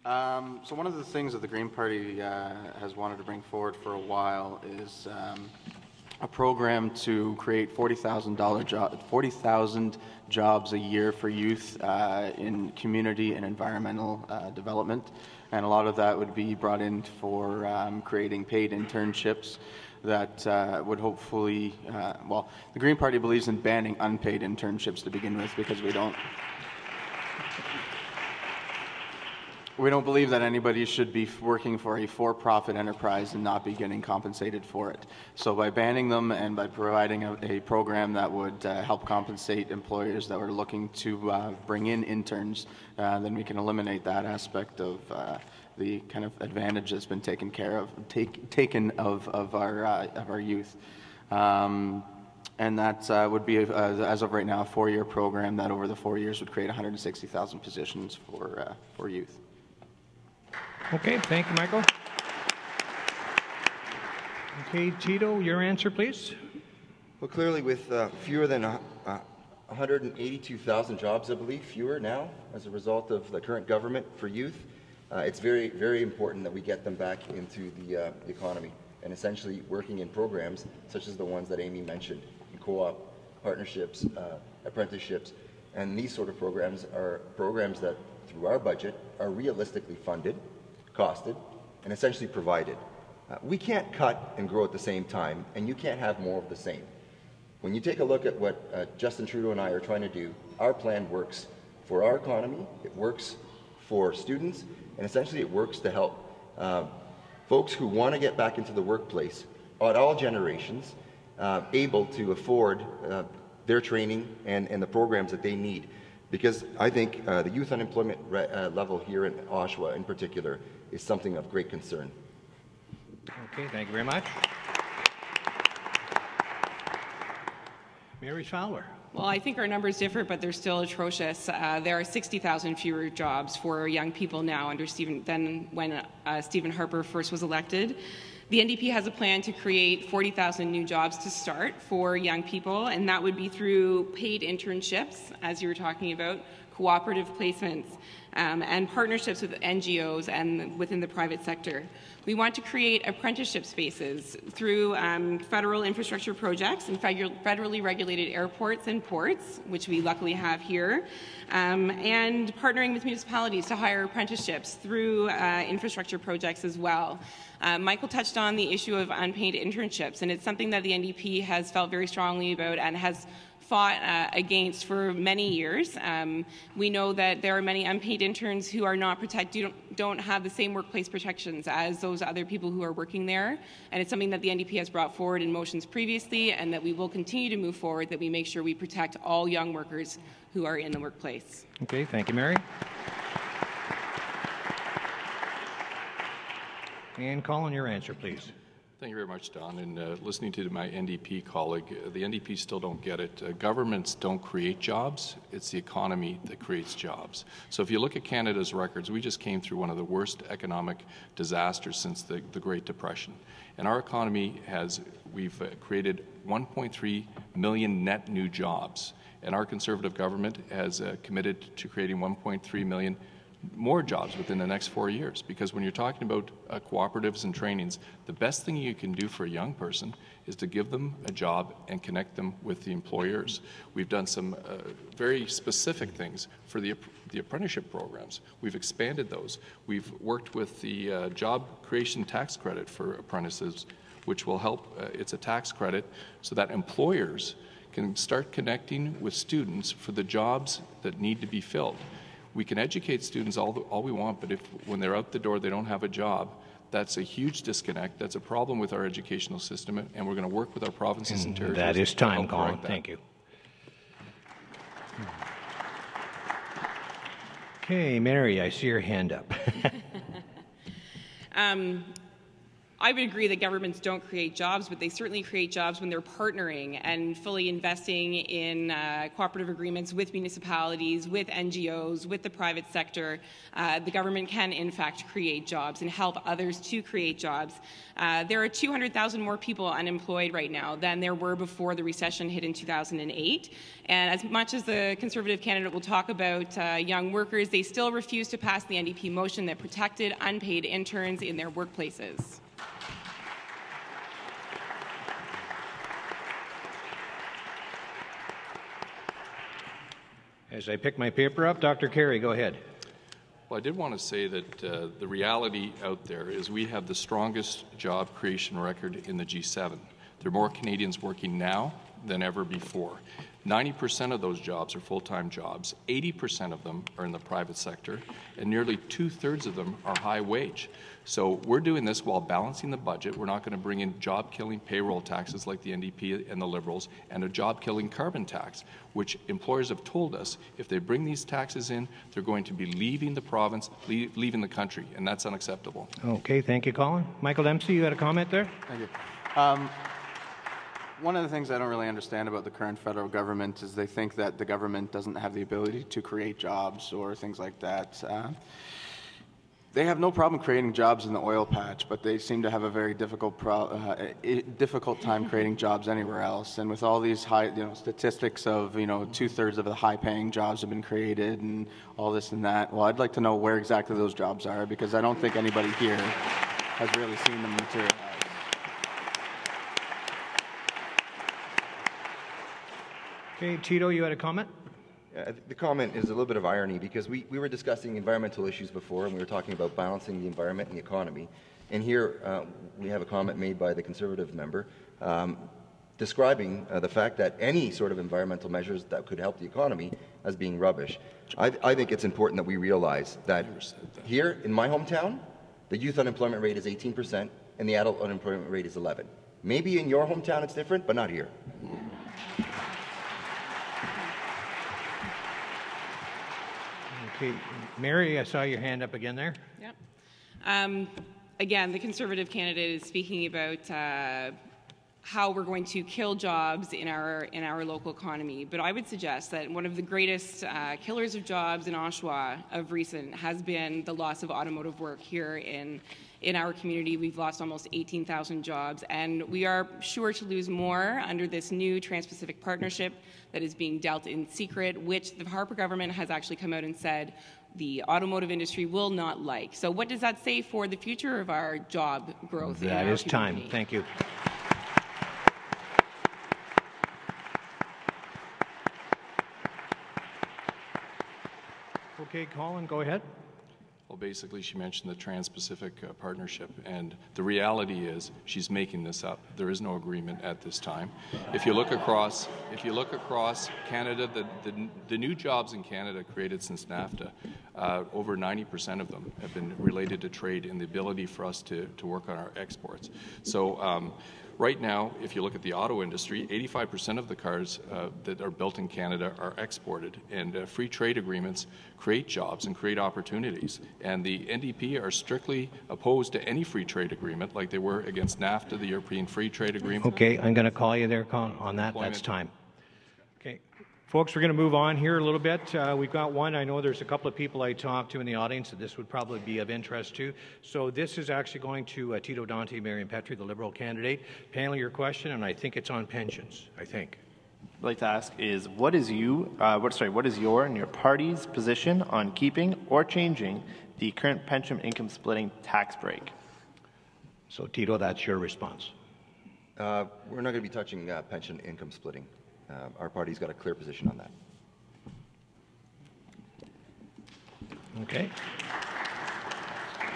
So one of the things that the Green Party has wanted to bring forward for a while is a program to create 40,000 jobs a year for youth in community and environmental development. And a lot of that would be brought in for creating paid internships that would hopefully, well, the Green Party believes in banning unpaid internships to begin with because we don't believe that anybody should be working for a for-profit enterprise and not be getting compensated for it. So by banning them and by providing a program that would help compensate employers that were looking to bring in interns, then we can eliminate that aspect of the kind of advantage that's been taken of our youth. And that would be, as of right now, a 4-year program that over the 4 years would create 160,000 positions for youth. Okay, thank you, Michael. Okay, Tito, your answer, please. Well, clearly with fewer than 182,000 jobs, I believe, fewer now as a result of the current government for youth, it's very, very important that we get them back into the economy and essentially working in programs such as the ones that Amy mentioned, in co-op, partnerships, apprenticeships, and these sort of programs are programs that through our budget are realistically funded, costed, and essentially provided. We can't cut and grow at the same time, and you can't have more of the same. When you take a look at what Justin Trudeau and I are trying to do, our plan works for our economy, it works for students, and essentially it works to help folks who want to get back into the workplace at all generations able to afford their training and the programs that they need. Because I think the youth unemployment level here in Oshawa in particular is something of great concern. Okay, thank you very much. Mary Fowler. Well, I think our numbers differ, but they're still atrocious. There are 60,000 fewer jobs for young people now than when Stephen Harper first was elected. The NDP has a plan to create 40,000 new jobs to start for young people, and that would be through paid internships, as you were talking about, cooperative placements, and partnerships with NGOs and within the private sector. We want to create apprenticeship spaces through federal infrastructure projects and federally regulated airports and ports, which we luckily have here, and partnering with municipalities to hire apprenticeships through infrastructure projects as well. Michael touched on the issue of unpaid internships, and it's something that the NDP has felt very strongly about and has fought against for many years. We know that there are many unpaid interns who are not protected, don't have the same workplace protections as those other people who are working there, and it's something that the NDP has brought forward in motions previously, and that we will continue to move forward, that we make sure we protect all young workers who are in the workplace. Okay, thank you, Mary. And Colin, your answer, please. Thank you very much, Don. And listening to my NDP colleague, the NDP still don't get it. Governments don't create jobs. It's the economy that creates jobs. So if you look at Canada's records, we just came through one of the worst economic disasters since the Great Depression. And our economy we've created 1.3 million net new jobs. And our Conservative government has committed to creating 1.3 million more jobs within the next 4 years, because when you're talking about cooperatives and trainings, the best thing you can do for a young person is to give them a job and connect them with the employers. We've done some very specific things for the apprenticeship programs. We've expanded those. We've worked with the job creation tax credit for apprentices, which will help. It's a tax credit so that employers can start connecting with students for the jobs that need to be filled. We can educate students all we want, but if when they're out the door they don't have a job, that's a huge disconnect. That's a problem with our educational system, and we're going to work with our provinces and territories. That is time, Colin. Thank you. Okay, Mary, I see your hand up. I would agree that governments don't create jobs, but they certainly create jobs when they're partnering and fully investing in cooperative agreements with municipalities, with NGOs, with the private sector. The government can, in fact, create jobs and help others to create jobs. There are 200,000 more people unemployed right now than there were before the recession hit in 2008. And as much as the Conservative candidate will talk about young workers, they still refuse to pass the NDP motion that protected unpaid interns in their workplaces. As I pick my paper up, Dr. Carrie, go ahead. Well, I did want to say that the reality out there is we have the strongest job creation record in the G7. There are more Canadians working now than ever before. 90% of those jobs are full-time jobs, 80% of them are in the private sector, and nearly 2/3 of them are high wage. So we're doing this while balancing the budget. We're not going to bring in job-killing payroll taxes like the NDP and the Liberals, and a job-killing carbon tax, which employers have told us if they bring these taxes in, they're going to be leaving the province, leaving the country, and that's unacceptable. Okay, thank you, Colin. Michael Dempsey, you had a comment there? Thank you. One of the things I don't really understand about the current federal government is they think that the government doesn't have the ability to create jobs or things like that. They have no problem creating jobs in the oil patch, but they seem to have a very difficult time creating jobs anywhere else. And with all these high, statistics of 2/3 of the high-paying jobs have been created and all this and that. Well, I'd like to know where exactly those jobs are, because I don't think anybody here has really seen them materialize. Okay, Tito, you had a comment? The comment is a little bit of irony, because we were discussing environmental issues before, and we were talking about balancing the environment and the economy. And here we have a comment made by the Conservative member describing the fact that any sort of environmental measures that could help the economy as being rubbish. I think it's important that we realize that here in my hometown, the youth unemployment rate is 18% and the adult unemployment rate is 11%. Maybe in your hometown it's different, but not here. Okay, Mary, I saw your hand up again there. Yep. Again, the Conservative candidate is speaking about how we're going to kill jobs in our local economy. But I would suggest that one of the greatest killers of jobs in Oshawa of recent has been the loss of automotive work here in our community. We've lost almost 18,000 jobs, and we are sure to lose more under this new Trans-Pacific partnership that is being dealt in secret, which the Harper government has actually come out and said the automotive industry will not like. So what does that say for the future of our job growth? That is time. Thank you. Okay, Colin, go ahead. Well, basically, she mentioned the Trans-Pacific Partnership, and the reality is she's making this up. There is no agreement at this time. If you look across Canada, the new jobs in Canada created since NAFTA, over 90% of them have been related to trade and the ability for us to work on our exports. So right now, if you look at the auto industry, 85% of the cars that are built in Canada are exported, and free trade agreements create jobs and create opportunities. And the NDP are strictly opposed to any free trade agreement, like they were against NAFTA, the European Free Trade Agreement. Okay, I'm going to call you there, Colin, on that. That's time. Okay. Folks, we're going to move on here a little bit. We've got one. I know there's a couple of people I talked to in the audience that this would probably be of interest to. So this is actually going to Tito-Dante Marimpietri, the Liberal candidate. Panel your question, and I think it's on pensions, I think. I'd like to ask is what is your and your party's position on keeping or changing the current pension income splitting tax break? So Tito, that's your response. We're not going to be touching pension income splitting. Our party's got a clear position on that. Okay.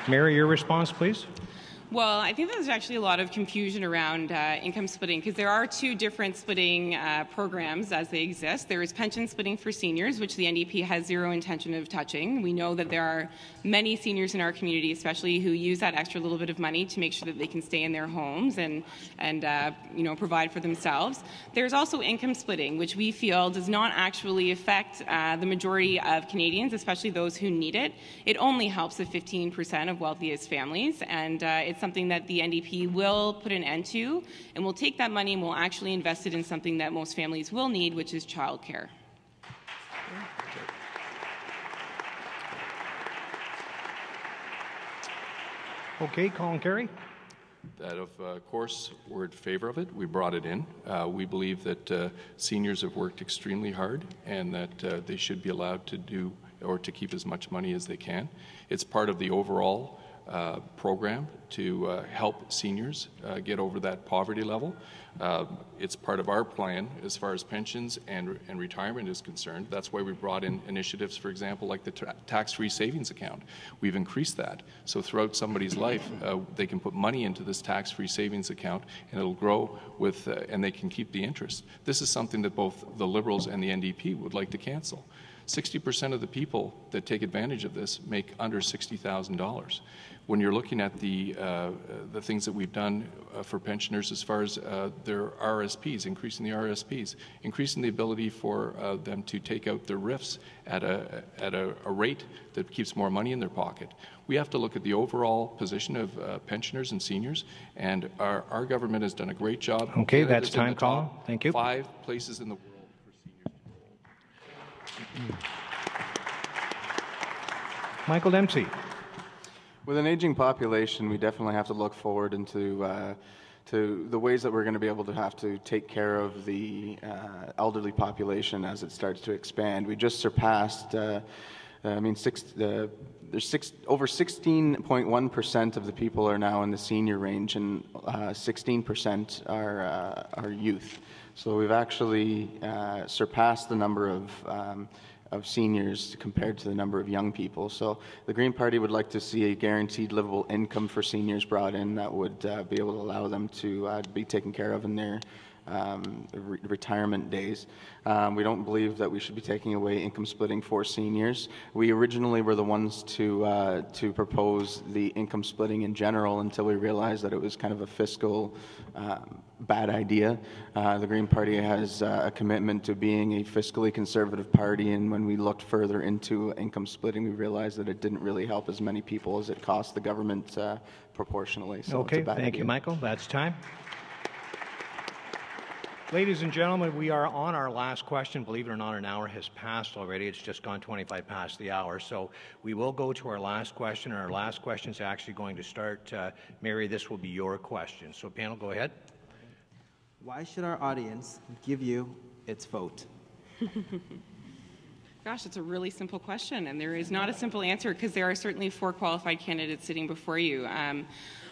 Mary, your response, please. Well, I think there's actually a lot of confusion around income splitting because there are two different splitting programs as they exist. There is pension splitting for seniors, which the NDP has zero intention of touching. We know that there are many seniors in our community, especially who use that extra little bit of money to make sure that they can stay in their homes and provide for themselves. There's also income splitting, which we feel does not actually affect the majority of Canadians, especially those who need it. It only helps the 15% of wealthiest families, and it's something that the NDP will put an end to, and we'll take that money and we'll actually invest it in something that most families will need, which is childcare. Okay, Colin Carrie. That of course we're in favor of it. We brought it in. We believe that seniors have worked extremely hard and that they should be allowed to do or to keep as much money as they can. It's part of the overall program to help seniors get over that poverty level. It's part of our plan as far as pensions and retirement is concerned. That's why we brought in initiatives, for example, like the tax-free savings account. We've increased that. So throughout somebody's life, they can put money into this tax-free savings account and it'll grow with, and they can keep the interest. This is something that both the Liberals and the NDP would like to cancel. 60% of the people that take advantage of this make under $60,000. When you're looking at the things that we've done for pensioners as far as their RSPs, increasing the RSPs, increasing the ability for them to take out their RIFs at a rate that keeps more money in their pocket. We have to look at the overall position of pensioners and seniors, and our government has done a great job. Okay, that's time, Colin. Thank you. 5 places in the world. Michael Dempsey. With an aging population, we definitely have to look forward into to the ways that we're going to be able to have to take care of the elderly population as it starts to expand. We just surpassed, over 16.1% of the people are now in the senior range, and 16% are youth. So we've actually surpassed the number of seniors compared to the number of young people. So the Green Party would like to see a guaranteed livable income for seniors brought in that would be able to allow them to be taken care of in their retirement days. We don't believe that we should be taking away income splitting for seniors. We originally were the ones to propose the income splitting in general until we realized that it was kind of a fiscal bad idea. The Green Party has a commitment to being a fiscally conservative party, and when we looked further into income splitting, we realized that it didn't really help as many people as it cost the government proportionally. So okay, it's a bad thank idea. you, Michael. That's time. Ladies and gentlemen, we are on our last question. Believe it or not, an hour has passed already. It's just gone 25 past the hour. So we will go to our last question, and our last question is actually going to start. Mary, this will be your question. So panel, go ahead. Why should our audience give you its vote? Gosh, it's a really simple question, and there is not a simple answer because there are certainly 4 qualified candidates sitting before you.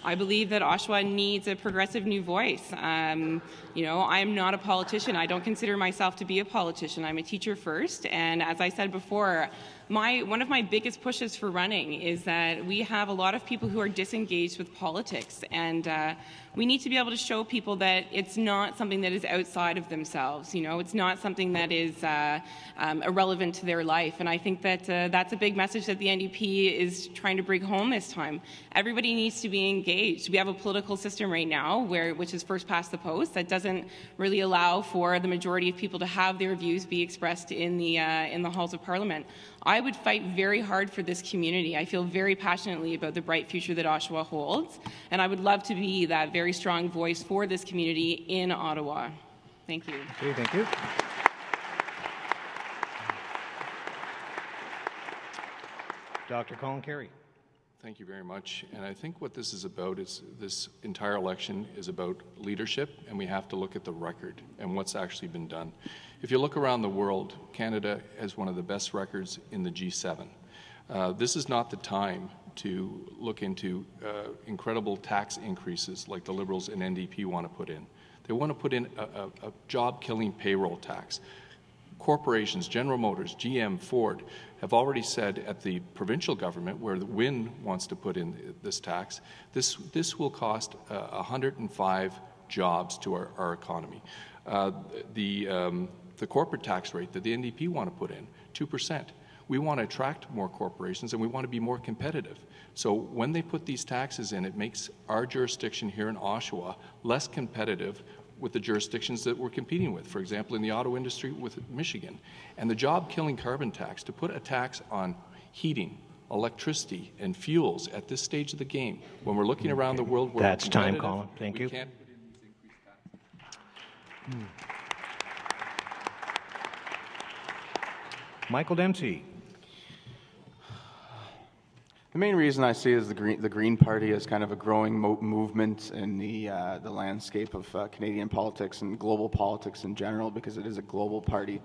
I believe that Oshawa needs a progressive new voice. You know, I'm not a politician. I don't consider myself to be a politician. I'm a teacher first, and as I said before, one of my biggest pushes for running is that we have a lot of people who are disengaged with politics, and we need to be able to show people that it's not something that is outside of themselves. You know, it's not something that is irrelevant to their life, and I think that that's a big message that the NDP is trying to bring home this time. Everybody needs to be engaged. We have a political system right now which is first past the post that doesn't really allow for the majority of people to have their views be expressed in the halls of Parliament. I would fight very hard for this community. I feel very passionately about the bright future that Oshawa holds, and I would love to be that very strong voice for this community in Ottawa. Thank you. Okay, thank you. Dr. Colin Carrie. Thank you very much. And I think what this is about is this entire election is about leadership, and we have to look at the record and what's actually been done. If you look around the world, Canada has one of the best records in the G7. This is not the time to look into incredible tax increases like the Liberals and NDP want to put in. They want to put in a job-killing payroll tax. Corporations, General Motors, GM, Ford, have already said at the provincial government, where the Win wants to put in this tax, this will cost 105 jobs to our economy. The corporate tax rate that the NDP want to put in, 2%. We want to attract more corporations, and we want to be more competitive. So when they put these taxes in, it makes our jurisdiction here in Oshawa less competitive with the jurisdictions that we're competing with, for example, in the auto industry with Michigan. And the job-killing carbon tax, to put a tax on heating, electricity, and fuels at this stage of the game, when we're looking around the world where that's time, Colin. Thank you. Can't put in these increased taxes. Michael Dempsey. The main reason I see is the Green Party as kind of a growing movement in the landscape of Canadian politics and global politics in general, because it is a global party.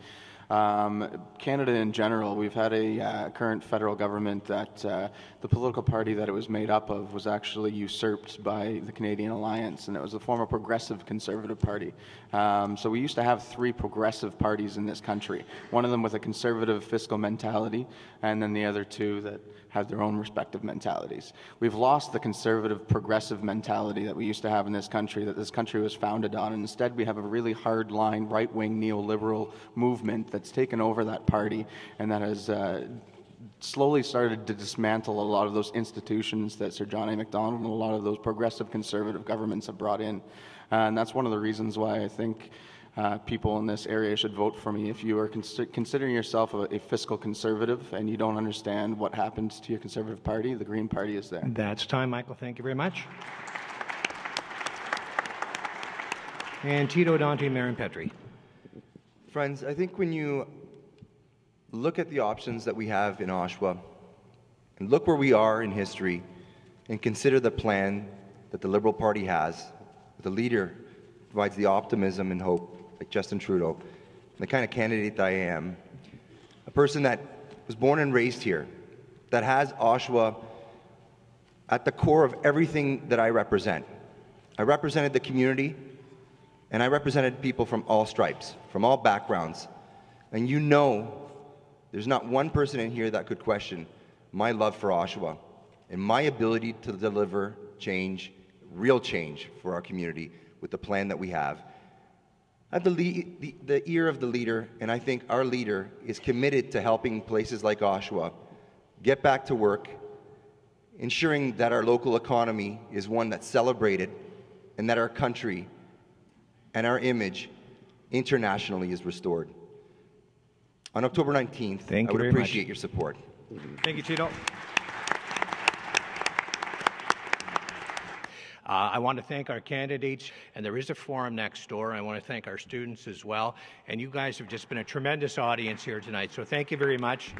Canada in general, we've had a current federal government that the political party that it was made up of was actually usurped by the Canadian Alliance, and it was a former progressive Conservative Party. So we used to have 3 progressive parties in this country, one of them with a conservative fiscal mentality, and then the other 2 that had their own respective mentalities. We've lost the conservative progressive mentality that we used to have in this country, that this country was founded on, and instead we have a really hard-line, right-wing neoliberal movement that's taken over that party and that has slowly started to dismantle a lot of those institutions that Sir John A. Macdonald and a lot of those progressive conservative governments have brought in. And that's one of the reasons why I think people in this area should vote for me. If you are considering yourself a fiscal conservative and you don't understand what happens to your Conservative Party, the Green Party is there. That's time, Michael. Thank you very much. And Tito-Dante Marimpietri. Friends, I think when you look at the options that we have in Oshawa and look where we are in history and consider the plan that the Liberal Party has, the leader provides the optimism and hope, like Justin Trudeau, the kind of candidate that I am, a person that was born and raised here, that has Oshawa at the core of everything that I represent. I represented the community, and I represented people from all stripes, from all backgrounds. And you know, there's not one person in here that could question my love for Oshawa and my ability to deliver change, real change for our community with the plan that we have. I have the ear of the leader, and I think our leader is committed to helping places like Oshawa get back to work, ensuring that our local economy is one that's celebrated and that our country and our image internationally is restored. On October 19th, I would appreciate your support. Thank you, Tito. I want to thank our candidates, and there is a forum next door. I want to thank our students as well. And you guys have just been a tremendous audience here tonight, so thank you very much.